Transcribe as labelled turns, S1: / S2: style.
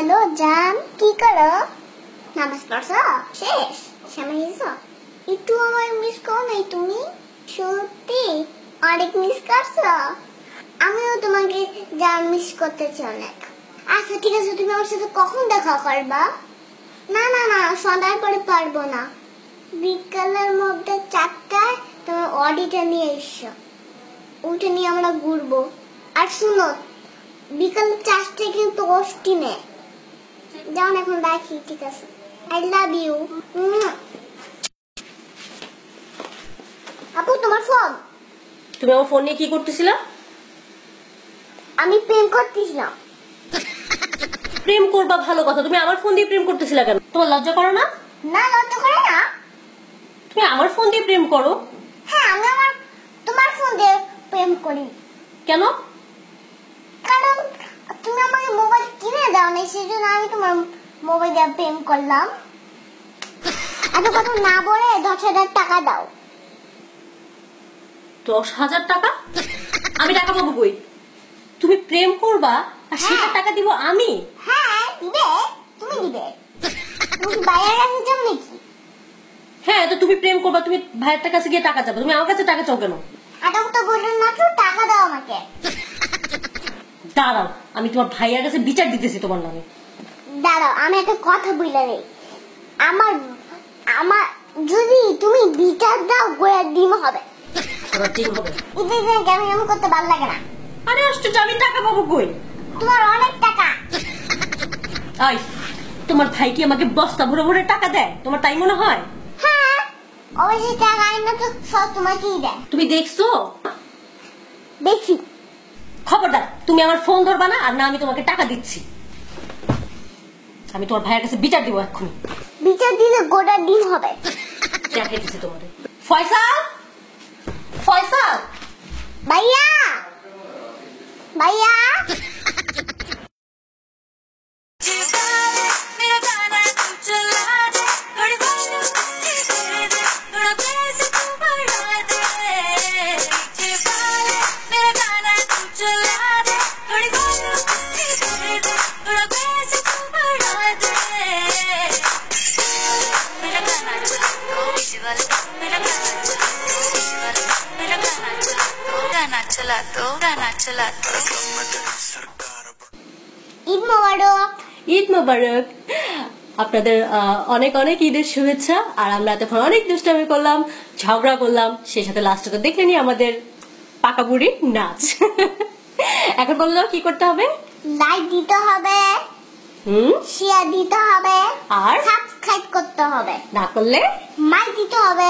S1: Hello জান, কি করো? নামাজ পড়ছো? শেষ সামাইছো? একটু আমার মিস করো নাই তুমি? সত্যি অনেক মিস করছো। আমিও তোমাকে জান মিস করতেছি অনেক। আচ্ছা ঠিক আছে, তুমি আমার সাথে কখন দেখা করবা? না না না, সন্ধ্যার পরে পারবো না। বিকালের মধ্যে 4টায় তোমার অডিটা নিয়ে এসো, ওটা নিয়ে আমরা ঘুরবো। আর শুনো, বিকাল 4টায় কিন্তু অস্টিনে যাও। এখন রাখি, ঠিক আছে? I love you. আপু তোমার ফোন।
S2: তুমি আমার ফোন নিয়ে কি করতেছিলা?
S1: আমি প্রেম করতেছিলাম।
S2: প্রেম করবা ভালো কথা, তুমি আমার ফোন দিয়ে প্রেম করতেছিলা কেন? তোমার লজ্জা করো না?
S1: না, লজ্জা করে না।
S2: তুমি আমার ফোন দিয়ে প্রেম করো?
S1: হ্যাঁ, আমি তোমার ফোন দিয়ে প্রেম করি।
S2: কেন?
S1: কারণ তুমি আমাকে মোবাইল কিনে দাও না, সেজন্য আমি তোমার মোবাইল দিয়ে প্রেম করলাম। এত কথা না বলে 10,000 টাকা দাও।
S2: 10,000 টাকা? আমি টাকা পাবো কই? তুমি প্রেম করবা আর সেটা টাকা দিব আমি?
S1: হ্যাঁ দিবে, তুমি দিবে। তুমি বাইরের কাছে যাও নাকি?
S2: হ্যাঁ, তো তুমি প্রেম করবা, তুমি ভাইয়ের কাছে গিয়ে টাকা চাবো, তুমি আমার কাছে টাকা চাও কেন?
S1: এটা তো বললেন না, তো টাকা দাও আমাকে।
S2: দাঁড়াও, আমি তোমার ভাইয়ের কাছে বিচার দিতেছি তোমার নামে।
S1: দাঁড়াও, আমি একটা কথা বলে নেই। আমার আমার যদি তুমি বিচার দাও, গোয়া ডিম হবে।
S2: তোমার ডিম হবে?
S1: এটা কেমন কেমন করতে ভালো লাগে না।
S2: আরে আশ্চর্য, আমি টাকা পাবো কই?
S1: তোমার অনেক টাকা।
S2: আই, তোমার ভাই কি আমাকে বস্তা ভরে ভরে টাকা দেয়? তোমার তাই মনে হয়?
S1: হ্যাঁ, অবশ্যই টাকা আইনা তো সব তোমাকেই দেয়।
S2: তুমি দেখছো?
S1: দেখছি।
S2: খবরদার, তুমি আমার ফোন ধরবা না, আর না আমি তোমাকে টাকা দিচ্ছি। আমি তোমার ভাইয়ের কাছে বিচার দিব এক্ষুনি।
S1: বিচার দিলে গোটা ডিম হবে।
S2: দেখাই দিচ্ছি তোমাদের। ফয়সাল, ফয়সাল,
S1: ভাইয়া, ভাইয়া। ঈদ মোবারক।
S2: ঈদ মোবারক। আপনাদের অনেক অনেক ঈদের শুভেচ্ছা। আর আমরা এতক্ষণ অনেক দুষ্টামি করলাম, ঝগড়া করলাম, সেই সাথে লাস্টে তো দেখলেনি আমাদের পাকা বুড়ি নাচ। এখন বললো কি করতে হবে?
S1: লাইক দিতে হবে, শেয়ার দিতে হবে,
S2: আর
S1: সাবস্ক্রাইব করতে হবে।
S2: না করলে
S1: মাইক দিতে হবে।